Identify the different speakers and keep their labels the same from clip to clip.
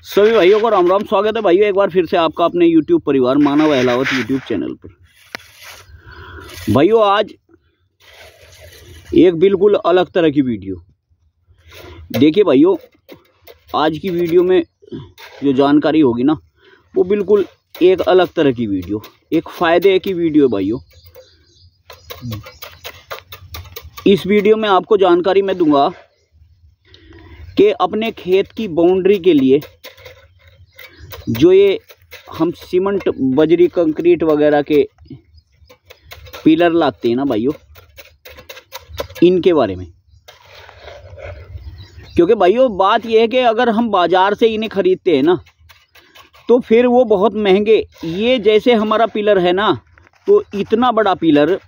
Speaker 1: सभी भाइयों को राम राम। स्वागत है भाइयों एक बार फिर से आपका अपने YouTube परिवार मानव अहलावत YouTube चैनल पर। भाइयों आज एक बिल्कुल अलग तरह की वीडियो देखिए। भाइयों आज की वीडियो में जो जानकारी होगी ना वो बिल्कुल एक अलग तरह की वीडियो, एक फ़ायदे की वीडियो है भाइयों। इस वीडियो में आपको जानकारी मैं दूंगा कि अपने खेत की बाउंड्री के लिए जो ये हम सीमेंट बजरी कंक्रीट वगैरह के पिलर लाते हैं ना भाइयों, इनके बारे में। क्योंकि भाइयों बात यह है कि अगर हम बाज़ार से इन्हें ख़रीदते हैं ना तो फिर वो बहुत महंगे, ये जैसे हमारा पिलर है ना तो इतना बड़ा पिलर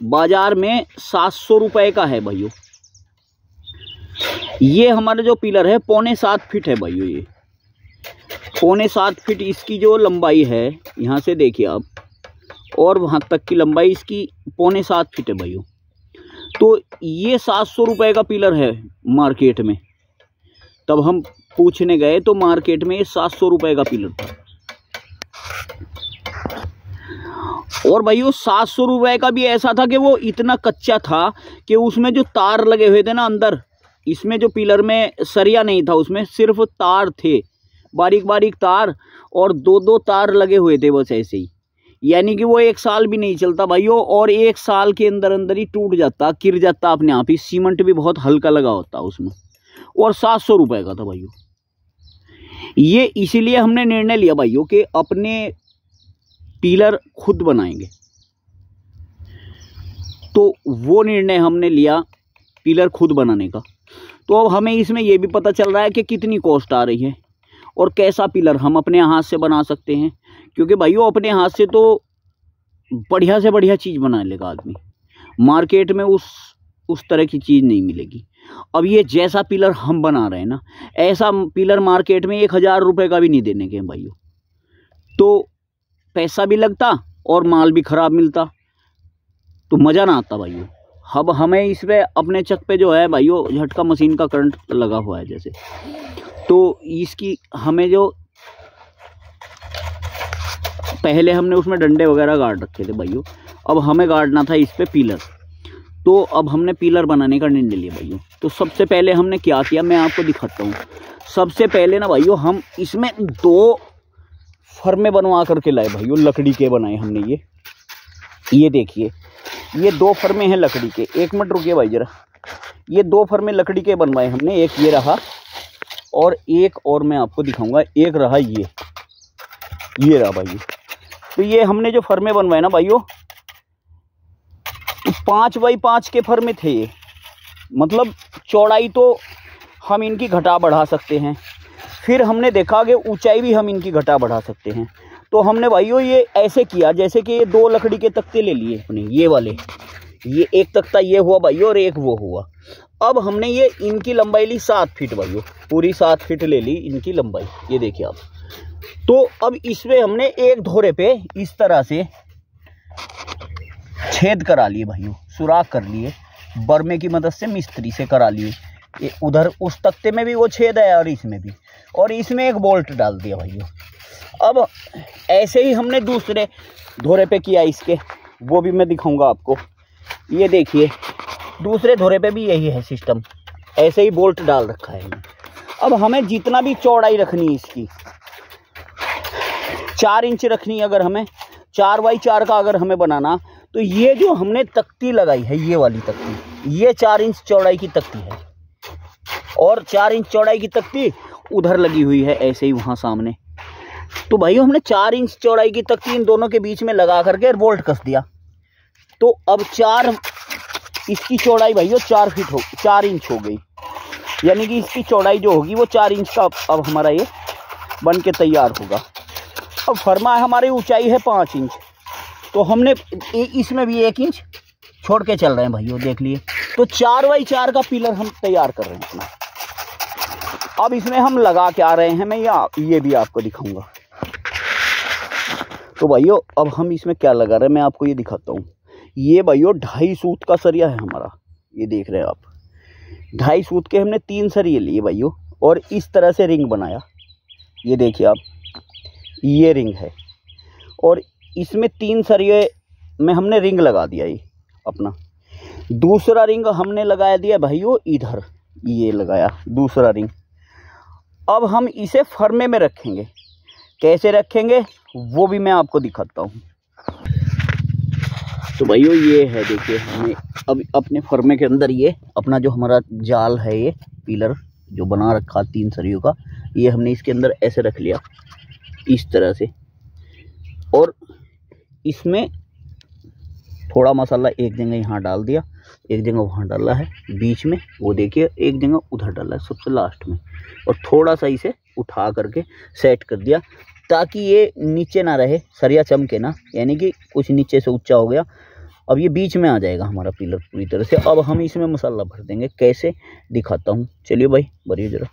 Speaker 1: बाज़ार में 700 रुपये का है भाइयों। ये हमारा जो पिलर है 6.25 फीट है भाइयों। ये 6.25 फीट इसकी जो लंबाई है, यहाँ से देखिए आप, और वहाँ तक की लंबाई इसकी 6.25 फीट है भाइयों। तो ये 700 रुपये का पिलर है मार्केट में। तब हम पूछने गए तो मार्केट में 700 रुपये का पिलर था। और भाइयों 700 रुपये का भी ऐसा था कि वो इतना कच्चा था कि उसमें जो तार लगे हुए थे ना अंदर, इसमें जो पिलर में सरिया नहीं था, उसमें सिर्फ तार थे, बारीक बारीक तार, और दो तार लगे हुए थे बस ऐसे ही। यानी कि वो 1 साल भी नहीं चलता भाइयों, और 1 साल के अंदर अंदर ही टूट जाता, गिर जाता अपने आप ही। सीमेंट भी बहुत हल्का लगा होता उसमें, और 700 रुपये का था भाइयों। ये इसीलिए हमने निर्णय लिया भाइयों कि अपने पिलर खुद बनाएंगे। तो वो निर्णय हमने लिया पिलर खुद बनाने का। तो अब हमें इसमें यह भी पता चल रहा है कि कितनी कॉस्ट आ रही है और कैसा पिलर हम अपने हाथ से बना सकते हैं। क्योंकि भाइयों अपने हाथ से तो बढ़िया से बढ़िया चीज़ बना लेगा आदमी, मार्केट में उस तरह की चीज़ नहीं मिलेगी। अब ये जैसा पिलर हम बना रहे हैं ना, ऐसा पिलर मार्केट में 1000 रुपये का भी नहीं देने के भाइयों। तो पैसा भी लगता और माल भी ख़राब मिलता, तो मज़ा ना आता भाइयों। अब हमें इस पर अपने चक पे जो है भाइयों झटका मशीन का करंट लगा हुआ है जैसे, तो इसकी हमें जो पहले हमने उसमें डंडे वगैरह गाड़ रखे थे भाइयों, अब हमें गाड़ना था इस पे पिलर। तो अब हमने पिलर बनाने का निर्णय लिया भाइयों। तो सबसे पहले हमने क्या किया मैं आपको दिखाता हूँ। सबसे पहले ना भाइयों हम इसमें 2 फर्मे बनवा करके लाए भाइयों, लकड़ी के बनाए हमने। ये देखिए, ये 2 फर्मे हैं लकड़ी के। 1 मिनट रुकिए भाई जरा। ये 2 फर्मे लकड़ी के बनवाए हमने, एक ये रहा और एक और मैं आपको दिखाऊंगा, एक रहा ये रहा भाइयों। तो ये हमने जो फर्मे बनवाए ना भाइयों, 5 बाई 5 के फर्मे थे ये। मतलब चौड़ाई तो हम इनकी घटा बढ़ा सकते हैं, फिर हमने देखा कि ऊंचाई भी हम इनकी घटा बढ़ा सकते हैं। तो हमने भाइयों ये ऐसे किया जैसे कि ये 2 लकड़ी के तख्ते ले लिए अपने, ये वाले। ये एक तख्ता ये हुआ भाइयों और एक वो हुआ। अब हमने ये इनकी लंबाई ली 7 फीट भाइयों, पूरी 7 फीट ले ली इनकी लंबाई। ये देखिए आप। तो अब इसमें हमने एक धोरे पे इस तरह से छेद करा लिए भाइयों, सुराख कर लिए, बर्मे की मदद से मिस्त्री से करा लिए। ये उधर उस तख्ते में भी वो छेद है और इसमें भी, और इसमें एक बोल्ट डाल दिया भाइयों। अब ऐसे ही हमने दूसरे धोरे पे किया इसके, वो भी मैं दिखाऊंगा आपको। ये देखिए दूसरे धोरे पे भी यही है सिस्टम, ऐसे ही बोल्ट डाल रखा है। अब हमें जितना भी चौड़ाई रखनी है इसकी 4 इंच रखनी है, अगर हमें 4 बाई 4 का अगर हमें बनाना, तो ये जो हमने तख्ती लगाई है, ये वाली तख्ती, ये 4 इंच चौड़ाई की तख्ती है, और 4 इंच चौड़ाई की तख्ती उधर लगी हुई है ऐसे ही वहाँ सामने। तो भाइयों हमने 4 इंच चौड़ाई की तख्ती इन दोनों के बीच में लगा करके बोल्ट कस दिया। तो अब 4 इसकी चौड़ाई भाइयों 4 इंच हो गई। यानी कि इसकी चौड़ाई जो होगी वो 4 इंच का अब हमारा ये बन के तैयार होगा। अब फर्मा हमारी ऊंचाई है 5 इंच, तो हमने इसमें भी 1 इंच छोड़ के चल रहे हैं भाइयों, देख लिए। तो 4 बाई 4 का पिलर हम तैयार कर रहे हैं अपना। अब इसमें हम लगा क्या रहे हैं मैं ये भी आपको दिखाऊंगा। तो भाइयों अब हम इसमें क्या लगा रहे हैं मैं आपको ये दिखाता हूँ। ये भाइयों 2.5 सूत का सरिया है हमारा, ये देख रहे हैं आप। 2.5 सूत के हमने 3 सरिये लिए भाइयों, और इस तरह से रिंग बनाया। ये देखिए आप, ये रिंग है और इसमें 3 सरिये में हमने रिंग लगा दिया। ये अपना दूसरा रिंग हमने लगाया दिया भाइयों इधर, ये लगाया दूसरा रिंग। अब हम इसे फर्मे में रखेंगे। कैसे रखेंगे वो भी मैं आपको दिखाता हूँ। तो भाइयों ये है, देखिए हमें अब अपने फर्मे के अंदर ये अपना जो हमारा जाल है, ये पिलर जो बना रखा 3 सरियों का, ये हमने इसके अंदर ऐसे रख लिया इस तरह से। और इसमें थोड़ा मसाला एक जगह यहाँ डाल दिया, एक जगह वहाँ डाला है, बीच में वो देखिए एक जगह उधर डाला है सबसे लास्ट में, और थोड़ा सा इसे उठा करके सेट कर दिया ताकि ये नीचे ना रहे, सरिया चमके ना, यानी कि कुछ नीचे से ऊंचा हो गया। अब ये बीच में आ जाएगा हमारा पिलर पूरी तरह से। अब हम इसमें मसाला भर देंगे, कैसे दिखाता हूँ, चलिए भाई भरिए जरा।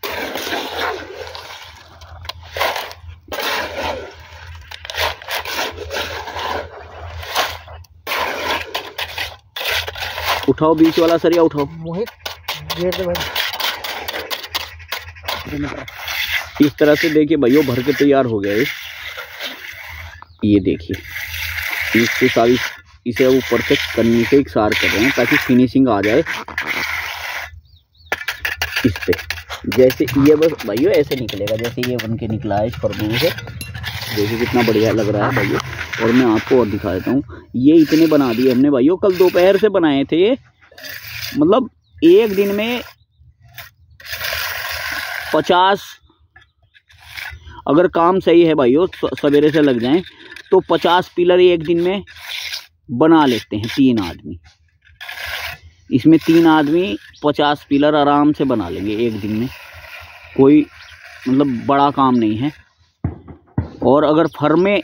Speaker 1: उठाओ बीच वाला सरिया उठाओ मोहित, इस तरह से देखिए भाइयों भर के तैयार हो गया ये देखिए इससे सारी इसे ऊपर से कन्नी से इकसार कर रहे हैं ताकि फिनिशिंग आ जाए इस पे। जैसे ये बस भाइयों ऐसे निकलेगा जैसे ये बन के निकला है इस फर्मे से। देखिए कितना बढ़िया लग रहा है भाइयों। और मैं आपको और दिखा देता हूँ, ये इतने बना दिए हमने भाइयों, कल दोपहर से बनाए थे ये, मतलब एक दिन में 50, अगर काम सही है भाइयों सवेरे से लग जाएं तो 50 पिलर एक दिन में बना लेते हैं 3 आदमी। इसमें 3 आदमी 50 पिलर आराम से बना लेंगे एक दिन में, कोई मतलब बड़ा काम नहीं है। और अगर फर्मे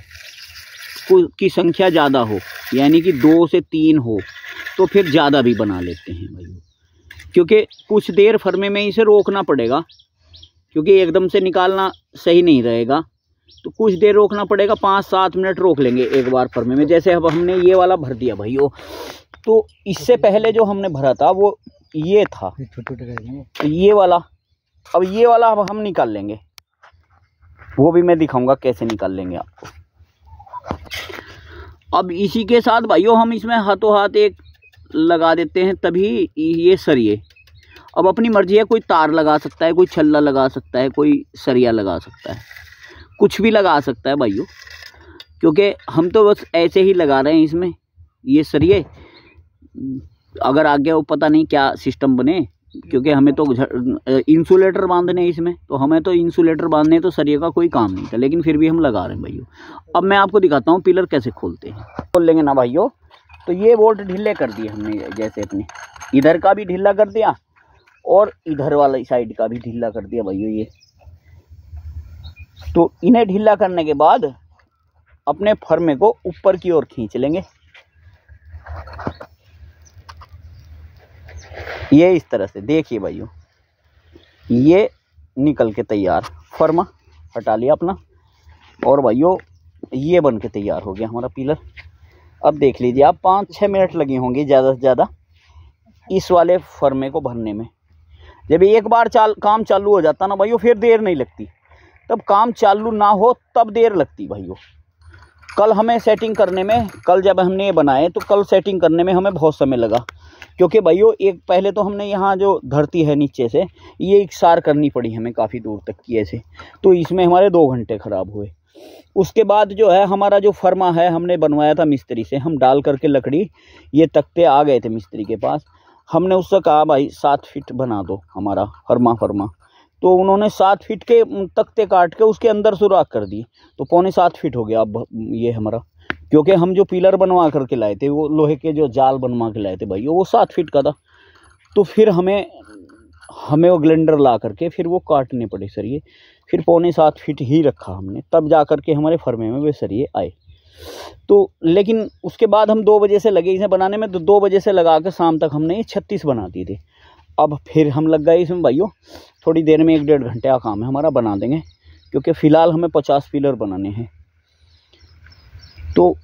Speaker 1: की संख्या ज़्यादा हो, यानी कि 2 से 3 हो, तो फिर ज़्यादा भी बना लेते हैं भाइयों, क्योंकि कुछ देर फर्मे में इसे रोकना पड़ेगा, क्योंकि एकदम से निकालना सही नहीं रहेगा, तो कुछ देर रोकना पड़ेगा, 5-7 मिनट रोक लेंगे एक बार फर्मे में। जैसे अब हमने ये वाला भर दिया भाइयों, तो इससे पहले जो हमने भरा था वो ये था, तो ये वाला, अब ये वाला अब हम निकाल लेंगे, वो भी मैं दिखाऊंगा कैसे निकाल लेंगे आपको। अब इसी के साथ भाइयों हम इसमें हाथों हाथ एक लगा देते हैं, तभी ये सरिये। अब अपनी मर्जी है, कोई तार लगा सकता है, कोई छल्ला लगा सकता है, कोई सरिया लगा सकता है, कुछ भी लगा सकता है भाइयों, क्योंकि हम तो बस ऐसे ही लगा रहे हैं इसमें ये सरिये। अगर आगे वो पता नहीं क्या सिस्टम बने, क्योंकि हमें तो इंसुलेटर बांधने इसमें, तो हमें तो इंसुलेटर बांधने तो सरिये का कोई काम नहीं था, लेकिन फिर भी हम लगा रहे हैं भाइयों। अब मैं आपको दिखाता हूँ पिलर कैसे खोलते हैं। खोल लेंगे ना भाइयों, तो ये बोल्ट ढीले कर दिए हमने, जैसे अपने इधर का भी ढीला कर दिया और इधर वाला साइड का भी ढीला कर दिया भाइयों ये। तो इन्हें ढीला करने के बाद अपने फर्मे को ऊपर की ओर खींच लेंगे, ये इस तरह से। देखिए भाइयों ये निकल के तैयार, फर्मा हटा लिया अपना, और भाइयों ये बन के तैयार हो गया हमारा पिलर। अब देख लीजिए आप, 5-6 मिनट लगे होंगे ज़्यादा से ज़्यादा इस वाले फर्मे को भरने में। जब एक बार काम चालू हो जाता ना भाइयों, फिर देर नहीं लगती। तब काम चालू ना हो तब देर लगती भाइयों। कल हमें सेटिंग करने में, कल जब हमने ये बनाए तो कल सेटिंग करने में हमें बहुत समय लगा, क्योंकि भाइयों एक पहले तो हमने यहाँ जो धरती है नीचे से ये इकसार करनी पड़ी हमें काफ़ी दूर तक की ऐसे, तो इसमें हमारे 2 घंटे ख़राब हुए। उसके बाद जो है हमारा जो फर्मा है हमने बनवाया था मिस्त्री से, हम डाल करके लकड़ी, ये तख्ते आ गए थे मिस्त्री के पास, हमने उससे कहा भाई 7 फीट बना दो हमारा फर्मा। तो उन्होंने 7 फीट के तख्ते काट के उसके अंदर सुराख कर दी, तो 7.25 फीट हो गया अब ये हमारा। क्योंकि हम जो पिलर बनवा करके लाए थे, वो लोहे के जो जाल बनवा के लाए थे भाई, वो 7 फीट का था। तो फिर हमें वो ग्लेंडर ला करके फिर वो काटने पड़े सरिये, फिर 7.25 फीट ही रखा हमने, तब जा करके हमारे फर्मे में वे सरिये आए। तो लेकिन उसके बाद हम 2 बजे से लगे इसे बनाने में, तो 2 बजे से लगा के शाम तक हमने ये 36 बना दी थी। अब फिर हम लग गए इसमें भाइयों, थोड़ी देर में 1-1.5 घंटे का काम है हमारा, बना देंगे, क्योंकि फ़िलहाल हमें 50 पिलर बनाने हैं। तो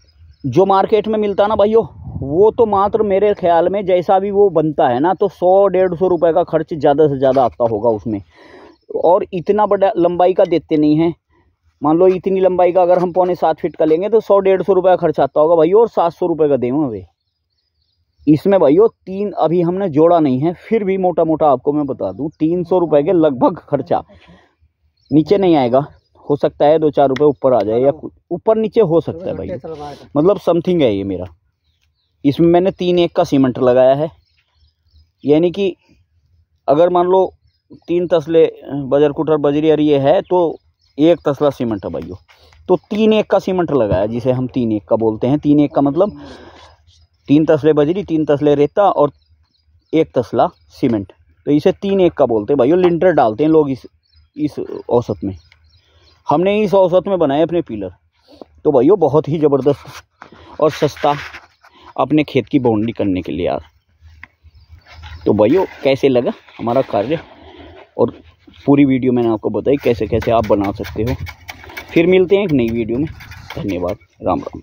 Speaker 1: जो मार्केट में मिलता ना भाइयों, वो तो मात्र मेरे ख्याल में जैसा भी वो बनता है ना, तो 100-150 रुपये का खर्च ज़्यादा से ज़्यादा आता होगा उसमें, और इतना बड़ा लंबाई का देते नहीं हैं। मान लो इतनी लंबाई का अगर हम 6.25 फीट का लेंगे तो 100-150 रुपये का खर्चा आता होगा भाइयों, और 700 रुपये का देंगे वे। इसमें भाइयों 3 अभी हमने जोड़ा नहीं है, फिर भी मोटा मोटा आपको मैं बता दूं 300 रुपये के लगभग खर्चा, नीचे नहीं आएगा। हो सकता है 2-4 रुपये ऊपर आ जाए या ऊपर नीचे हो सकता है भाई, मतलब समथिंग है ये मेरा। इसमें मैंने 3-1 का सीमेंट लगाया है, यानी कि अगर मान लो 3 तसले बजर कुटर बजरी और ये है तो 1 तसला सीमेंट है भाइयों, तो 3-1 का सीमेंट लगाया, जिसे हम 3-1 का बोलते हैं। 3-1 का मतलब 3 तसले बजरी, 3 तसले रेता और 1 तसला सीमेंट, तो इसे 3-1 का बोलते हैं भाइयों। लिंटर डालते हैं लोग इस औसत में, हमने इस औसत में बनाए अपने पिलर। तो भाइयों बहुत ही ज़बरदस्त और सस्ता अपने खेत की बाउंड्री करने के लिए यार। तो भाइयों कैसे लगा हमारा कार्य, और पूरी वीडियो मैंने आपको बताई कैसे कैसे आप बना सकते हो। फिर मिलते हैं एक नई वीडियो में, धन्यवाद, राम राम।